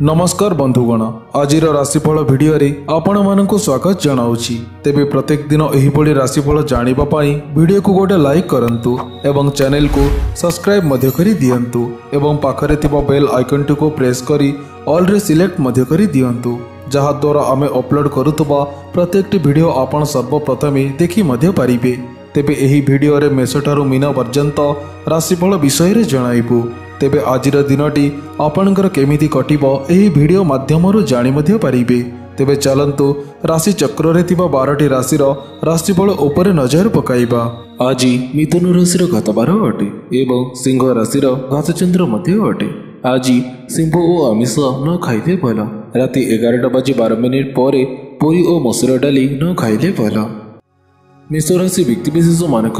नमस्कार बंधुगण, आज राशिफल भिडियो आपण मानक स्वागत जनाऊँगी। तेबे प्रत्येक दिन एहिभଳି राशिफल जानिबा पाई वीडियो को गोटे लाइक करंतु एवं चैनल को सब्सक्राइब मध्य करी दियंतु एवं पाखरे थिबा बेल आइकन को प्रेस करी ऑल रे सिलेक्ट मध्य करी दियंतु, जहा द्वारा आमे अपलोड करुतबा प्रत्येक वीडियो आपण सर्वप्रथमे देखि मध्य पारिबे। तेबे एही भिडियो रे मेष ठारू मीन पर्यंत राशिफल विषय रे जणाइबु। तेबे आजिर दिनटी आपणकर केमिति कटिबो एही भिडियो माध्यमरु जानि मध्य पारिबे। तेबे चलंतु राशि चक्र रे थिबा 12टी राशिर राशिफल उपरे नजर पकाइबा। आज मिथुन राशिर घातबार अटे एवं सिंह राशिर घातचंद्र मध्य अटे। आज सिंह ओ आमिष न खाइले भल। राति 11:12 पर पुरी ओ मसूर डाली न खाइले भल। मेष राशि व्यक्तिविशेष मानक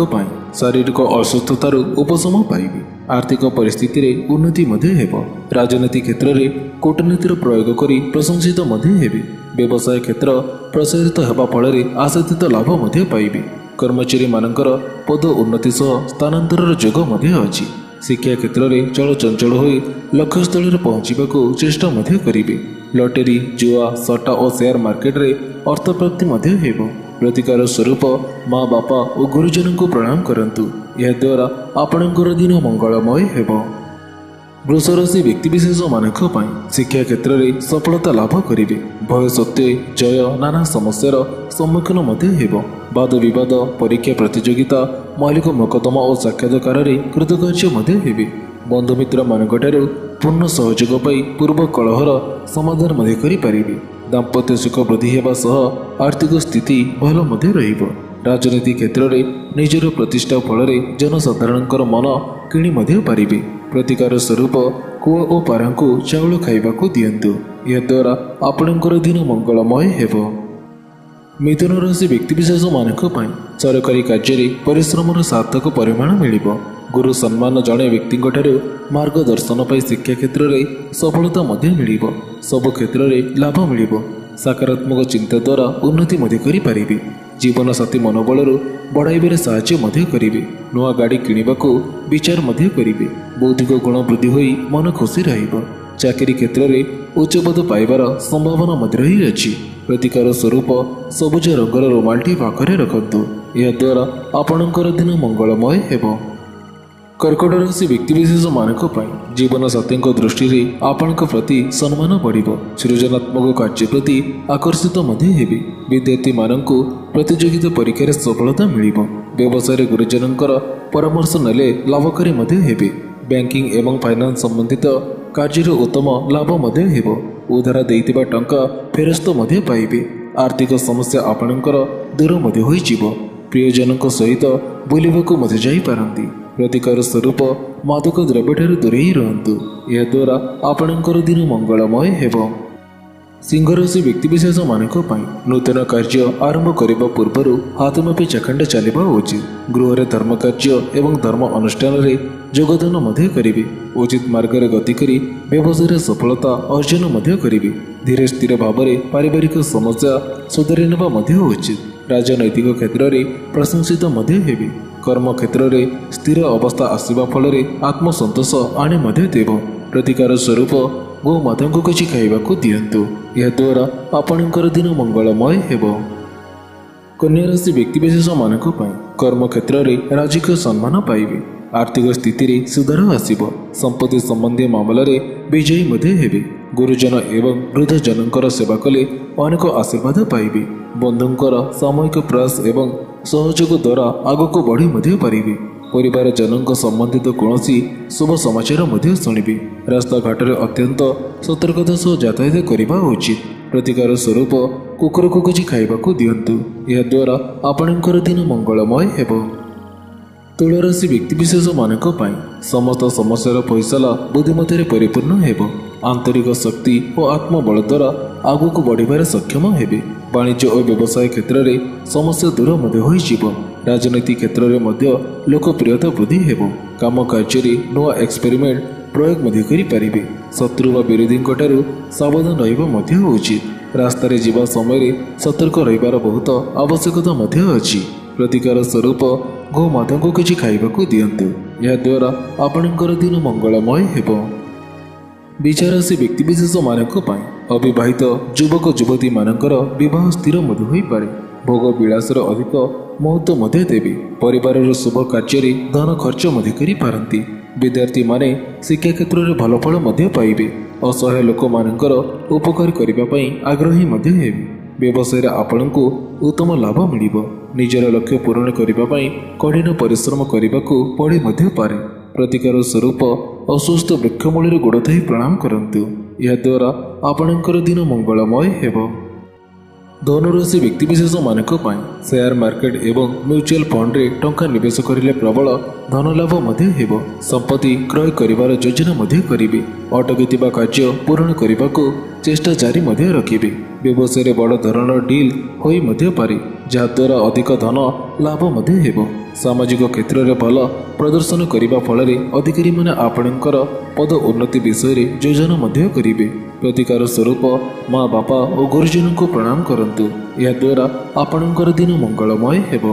शारीरिक असुस्थतार उपशम पाइबे। आर्थिक परिस्थिति रे उन्नति मध्य हेबो। राजनीति क्षेत्र में कूटनीतिर प्रयोग करी प्रशंसित मध्य हेबे। व्यवसाय क्षेत्र प्रसारित हेबा फल आशातीत लाभ मध्य पाइबे। कर्मचारी मानकर पद उन्नति सह स्थानांतरर योग मध्य अछि। शिक्षा क्षेत्र में चलचंचल होई लक्ष्यस्थल पहुंचीबाकू चेष्टा मध्य करिबे। लॉटरी, जुआ, सट्टा और शेयर मार्केट रे अर्थ प्राप्ति मध्य हेबो। प्रतिकार स्वरूप माँ बापा और गुरुजन को प्रणाम करंतु, यह द्वारा आपणकर दिन मंगलमय हेबो। वृष राशि व्यक्तिविशेष मानक शिक्षा क्षेत्र में सफलता लाभ करिबे। भय सत्वे जय नाना समस्यार सम्मुखीन मध्य हेबो। वाद विवाद, परीक्षा प्रतियोगिता, मौलिक मोकदमा और साक्षात्कार कृतकार्य मध्य हेबे। बंधुमित्र मानकठारु पूर्ण सहयोग पाई पूर्व कलहर समाधान मध्य करि पारिबे। दाम्पत्य सुख वृद्धि हेबा सह आर्थिक स्थिति भल मध्य रहिबो। राजनीति क्षेत्र में निजर प्रतिष्ठा फल जनसाधारणकर मन किणी मध्य पारिबे। प्रतिकार स्वरूप कुआ और पारा को चाउल खाइबाकू दियंतु, यह द्वारा आपणकर दिन मंगलमय हेबो। मिथुन राशि व्यक्तिविशेष मानक सरकारी कार्य परिश्रमर सार्थक परिमाण मिलिबो। गुरु सम्मान जड़े व्यक्ति मार्गदर्शन पाई शिक्षा क्षेत्र में सफलता मध्य मिलिबो। सब क्षेत्र में लाभ मिलिबो। सकारात्मक चिंता द्वारा उन्नति मध्य करि पारिबे। जीवन साथी मनोबल बढ़ाइबारे साहाय्य मध्य करिबे। नुआ गाड़ी किणिबाकू विचार मध्य करिबे। बौद्धिक गुण वृद्धि होई मन खुशी रहिबो। चाकरी क्षेत्र में उच्च पद पाइबार संभावना मध्य रही अछि। प्रतिकार स्वरूप सबुज रंगर रुमालटी पाखरे रखंतु, यह द्वारा आपणकर दिन मंगलमय हेबो। कर्कट राशि व्यक्तिविशेष मानक जीवन साथी दृष्टि आपण प्रति सम्मान बढ़िबो। सृजनात्मक कार्य प्रति आकर्षित मध्य हेबे। विद्यार्थी मानक प्रतियोगिता परीक्षा सफलता मिलिबो। व्यवसाय गुरुजनकर परामर्श नेले लाभकारी मध्य हेबे। बैंकिंग एवं फाइनान्स संबंधित कार्य उत्तम लाभ मध्य हेबो। उधार देइतिबा टंका फेरस्त मध्य पाइबे। आर्थिक समस्या आपणकर दूर मध्य होई जिवो। प्रियजनक सहित बुलिबाकू मध्य जाई पारंती। प्रतिकार स्वरूप मादक द्रव्यठारु दूरेई रहंतु, यह द्वारा आपणकर दिन मंगलमय हेबो। सिंह राशि व्यक्तिविशेष मानक नूतन कार्य आरंभ करने पूर्व हाथ मापी चाखंड चलवा उचित। गृह धर्म कार्य एवं धर्म अनुष्ठान में योगदान मध्य करिबे। उचित मार्ग रे गति करी व्यवसाय सफलता अर्जन मध्य करिबे। धीरे स्थिर भाव में पारिवारिक समस्या सुधारी नेबा मध्य उचित। राजनैतिक क्षेत्र में प्रशंसित मध्य हेबे। कर्म क्षेत्र में स्थिर अवस्था आसवा फल आत्मसंतोष आने मध्य देव। प्रतिकार स्वरूप गो माता को किसी खाइबाकू दियंतु, यह द्वारा आपणकर दिन मंगलमय हेबो। कन्या राशि व्यक्तिविशेष मानक कर्म क्षेत्र में राजकीय सम्मान पाइबे। आर्थिक स्थिति रे सुधार आसिबो। संपत्ति संबंधी मामला रे विजयी मध्य हेबे। गुरुजन एवं वृद्ध जनकर सेवा कले अनेक आशीर्वाद पाइबे। बंधुंकर सामूहिक प्रयास एवं सहयोग द्वारा आगको बढ़ी मध्य पारिबे। परिवार जनक संबंधित कौनसी शुभ समाचार मध्य शुणिबे। रास्ता घाट में अत्यंत सतर्कता सह यातायात करने उचित। प्रतिकार स्वरूप कुकुर को किसी खाइबाकू दियंतु, यह द्वारा आपणकर दिन मंगलमय हेबो। तुला राशि व्यक्तिविशेष मानक समस्त समस्यार फैसला बुद्धिमत्तारे परिपूर्ण हेबो। आंतरिक शक्ति और आत्मबल द्वारा आगको बढ़िबार सक्षम हेबे। वाणिज्य और व्यवसाय क्षेत्र में समस्या दूर मध्य होई जिवो। राजनीति क्षेत्र में मध्य लोकप्रियता वृद्धि हेबो। काम कार्य नुआ एक्सपेरिमेंट प्रयोग मध्य करि पारिबे। शत्रु व विरोधी सावधान रहिबा मध्य उचित। रास्तार जीवा समय सतर्क रहिबार बहुत आवश्यकता मध्य अछि। प्रतिकार स्वरूप गो माता को किसी खाइबाकू दियंतु, यह द्वारा आपणकर दिन मंगलमय हेबो। ବିଚାରାଶୀ ବ୍ୟକ୍ତିବିଶେଷମାନଙ୍କ ପାଇଁ ଅବିବାହିତ ଯୁବକ ଯୁବତୀମାନଙ୍କର ବିବାହ ସ୍ଥିର ମଧ୍ୟ ହୋଇପାରେ। ଭୋଗ ବିଳାସର ଅଧିକ ମହତ୍ତ୍ୱ ମଧ୍ୟ ଦେବେ। ପରିବାରର ଶୁଭ କାର୍ଯ୍ୟରେ ଧନ ଖର୍ଚ୍ଚ ମଧ୍ୟ କରିପାରନ୍ତି। ବିଦ୍ୟାର୍ଥୀମାନେ ଶିକ୍ଷା କ୍ଷେତ୍ରରେ ଭଲ ଫଳ ମଧ୍ୟ ପାଇବେ। ଅସହାୟ ଲୋକମାନଙ୍କର ଉପକାର କରିବା ପାଇଁ ଆଗ୍ରହୀ ମଧ୍ୟ ହେବେ। ବ୍ୟବସାୟରେ ଆପଣଙ୍କୁ ଉତ୍ତମ ଲାଭ ମିଳିବ। ନିଜର ଲକ୍ଷ୍ୟ ପୂରଣ କରିବା ପାଇଁ କଠିନ ପରିଶ୍ରମ କରିବାକୁ ପଡ଼ି ମଧ୍ୟ ପାରେ। ପ୍ରତିକାର ସ୍ୱରୂପ ଅସୁସ୍ଥ ବୃକ୍ଷ ମୂଳରେ ଗୋଡ଼ ଥାଇ ପ୍ରଣାମ କରନ୍ତୁ। ଏହାଦ୍ୱାରା ଆପଣଙ୍କର ଦିନ ମଙ୍ଗଳମୟ ହେବ। ଧନୁରାଶି ବ୍ୟକ୍ତିବିଶେଷମାନଙ୍କ ପାଇଁ ସେୟାର ମାର୍କେଟ ଏବଂ ମ୍ୟୁଚୁଆଲ ଫଣ୍ଡରେ ଟଙ୍କା ନିବେଶ କରିଲେ ପ୍ରବଳ ଧନ ଲାଭ ମଧ୍ୟ ହେବ। ସମ୍ପତ୍ତି କ୍ରୟ କରିବାର ଯୋଜନା ମଧ୍ୟ କରିବେ। ଅଟକିଥିବା କାର୍ଯ୍ୟ ପୂରଣ କରିବାକୁ ଚେଷ୍ଟା ଜାରି ମଧ୍ୟ ରଖିବେ। ବ୍ୟବସାୟରେ ବଡ଼ ଧରଣର ଡିଲ୍ ହୋଇ ମଧ୍ୟ ପାରେ, ଯାହାଦ୍ୱାରା ଅଧିକ ଧନ ଲାଭ ମଧ୍ୟ ହେବ। ସାମାଜିକ କ୍ଷେତ୍ରରେ ଭଲ ପ୍ରଦର୍ଶନ କରିବା ଫଳରେ ଅଧିକାରୀମାନେ ଆପଣଙ୍କର ପଦ ଉନ୍ନତି ବିଷୟରେ ଯୋଜନା ମଧ୍ୟ କରିବେ। ପ୍ରତିକାର ସ୍ୱରୂପ ମା ବାପା ଓ ଗୁରୁଜନଙ୍କୁ ପ୍ରଣାମ କରନ୍ତୁ। ଏହାଦ୍ୱାରା ଆପଣଙ୍କର ଦିନ ମଙ୍ଗଳମୟ ହେବ।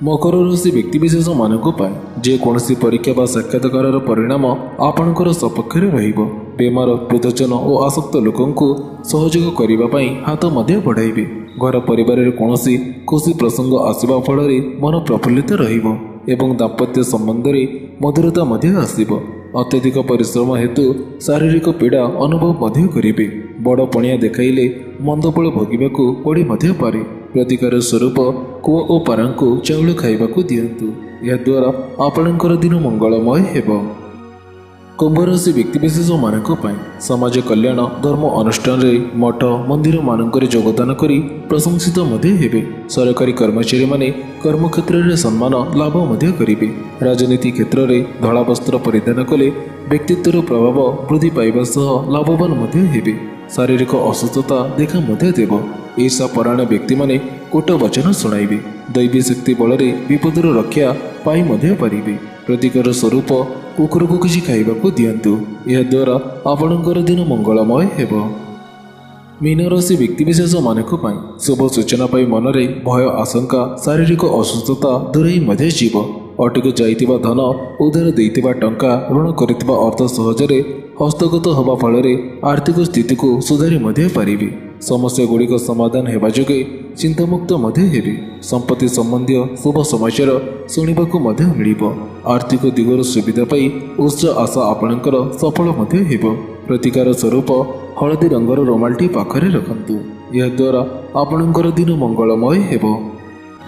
ମକର ରାଶି ବ୍ୟକ୍ତିବିଶେଷମାନଙ୍କ ପାଇଁ ଯେକୌଣସି ପରୀକ୍ଷା ବା ସାକ୍ଷାତକାରର ପରିଣାମ ଆପଣଙ୍କର ସପକ୍ଷରେ ରହିବ। ବେମାର ବୃଦ୍ଧଜନ ଓ ଆସକ୍ତ ଲୋକଙ୍କୁ ସହଯୋଗ କରିବା ପାଇଁ ହାତ ମଧ୍ୟ ବଢ଼ାଇବେ। ଘର ପରିବାରରେ କୌଣସି ଖୁସି ପ୍ରସଙ୍ଗ ଆସିବା ଫଳରେ ମନ ପ୍ରଫୁଲ୍ଲିତ ରହିବ ଏବଂ ଦାମ୍ପତ୍ୟ ସମ୍ବନ୍ଧରେ ମଧୁରତା ମଧ୍ୟ ଆସିବ। ଅତ୍ୟଧିକ ପରିଶ୍ରମ ହେତୁ ଶାରୀରିକ ପୀଡ଼ା ଅନୁଭବ ମଧ୍ୟ କରିବେ। ବଡ଼ ପଣିଆ ଦେଖାଇଲେ ମନ୍ଦଫଳ ଭୋଗିବାକୁ ପଡ଼ି ମଧ୍ୟ ପାରେ। ପ୍ରତିକାର ସ୍ୱରୂପ କୂଅ ଓ ପାରାଙ୍କୁ ଚାଉଳ ଖାଇବାକୁ ଦିଅନ୍ତୁ। ଏହାଦ୍ୱାରା ଆପଣଙ୍କର ଦିନ ମଙ୍ଗଳମୟ ହେବ। କୁମ୍ଭରାଶି ବ୍ୟକ୍ତିବିଶେଷମାନଙ୍କ ପାଇଁ ସମାଜ କଲ୍ୟାଣ ଧର୍ମ ଅନୁଷ୍ଠାନରେ ମଠ ମନ୍ଦିରମାନଙ୍କରେ ଯୋଗଦାନ କରି ପ୍ରଶଂସିତ ମଧ୍ୟ ହେବେ। ସରକାରୀ କର୍ମଚାରୀମାନେ କର୍ମକ୍ଷେତ୍ରରେ ସମ୍ମାନ ଲାଭ ମଧ୍ୟ କରିବେ। ରାଜନୀତି କ୍ଷେତ୍ରରେ ଧଳା ବସ୍ତ୍ର ପରିଧାନ କଲେ ବ୍ୟକ୍ତିତ୍ୱର ପ୍ରଭାବ ବୃଦ୍ଧି ପାଇବା ସହ ଲାଭବାନ ମଧ୍ୟ ହେବେ। ଶାରୀରିକ ଅସୁସ୍ଥତା ଦେଖା ମଧ୍ୟ ଦେବ। ଈର୍ଷାପରାୟଣ ବ୍ୟକ୍ତିମାନେ କୋଟ ବଚନ ଶୁଣାଇବେ। ଦୈବୀ ଶକ୍ତି ବଳରେ ବିପଦରୁ ରକ୍ଷା ପାଇ ମଧ୍ୟ ପାରିବେ। ପ୍ରତିକାର ସ୍ୱରୂପ କୁକୁରକୁ କିଛି ଖାଇବାକୁ ଦିଅନ୍ତୁ। ଏହାଦ୍ୱାରା ଆପଣଙ୍କର ଦିନ ମଙ୍ଗଳମୟ ହେବ। ମୀନରାଶି ବ୍ୟକ୍ତିବିଶେଷମାନଙ୍କ ପାଇଁ ଶୁଭ ସୂଚନା ପାଇ ମନରେ ଭୟ ଆଶଙ୍କା ଶାରୀରିକ ଅସୁସ୍ଥତା ଦୂରେଇ ମଧ୍ୟ ଯିବ। ଅଟକି ଯାଇଥିବା ଧନ ଉଧାର ଦେଇଥିବା ଟଙ୍କା ଋଣ କରିଥିବା ଅର୍ଥ ସହଜରେ ହସ୍ତଗତ ହେବା ଫଳରେ ଆର୍ଥିକ ସ୍ଥିତିକୁ ସୁଧାରି ମଧ୍ୟ ପାରିବେ। ସମସ୍ୟାଗୁଡ଼ିକ ସମାଧାନ ହେବା ଯୋଗେ ଚିନ୍ତାମୁକ୍ତ ମଧ୍ୟ ହେବେ। ସମ୍ପତ୍ତି ସମ୍ବନ୍ଧୀୟ ଶୁଭ ସମାଚାର ଶୁଣିବାକୁ ମଧ୍ୟ ମିଳିବ। ଆର୍ଥିକ ଦିଗରୁ ସୁବିଧା ପାଇ ଉଚ୍ଚ ଆଶା ଆପଣଙ୍କର ସଫଳ ମଧ୍ୟ ହେବ। ପ୍ରତିକାର ସ୍ୱରୂପ ହଳଦୀ ରଙ୍ଗର ରୁମାଲଟି ପାଖରେ ରଖନ୍ତୁ। ଏହାଦ୍ୱାରା ଆପଣଙ୍କର ଦିନ ମଙ୍ଗଳମୟ ହେବ।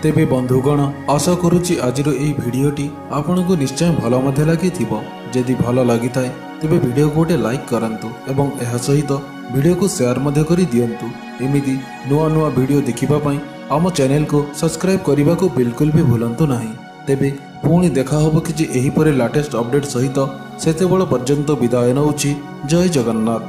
ତେବେ ବନ୍ଧୁଗଣ, ଆଶା କରୁଛି ଆଜିର ଏହି ଭିଡ଼ିଓଟି ଆପଣଙ୍କୁ ନିଶ୍ଚୟ ଭଲ ମଧ୍ୟ ଲାଗିଥିବ। ଯଦି ଭଲ ଲାଗିଥାଏ ତେବେ ଭିଡ଼ିଓକୁ ଗୋଟେ ଲାଇକ୍ କରନ୍ତୁ ଏବଂ ଏହା ସହିତ ଭିଡ଼ିଓକୁ ସେୟାର ମଧ୍ୟ କରି ଦିଅନ୍ତୁ। ଏମିତି ନୂଆ ନୂଆ ଭିଡ଼ିଓ ଦେଖିବା ପାଇଁ ଆମ ଚ୍ୟାନେଲକୁ ସବସ୍କ୍ରାଇବ୍ କରିବାକୁ ବିଲକୁଲ ବି ଭୁଲନ୍ତୁ ନାହିଁ। ତେବେ ପୁଣି ଦେଖା ହେବ କିଛି ଏହିପରି ଲାଟେଷ୍ଟ ଅପଡେଟ୍ ସହିତ। ସେତେବେଳେ ପର୍ଯ୍ୟନ୍ତ ବିଦାୟ ନେଉଛି। ଜୟ ଜଗନ୍ନାଥ।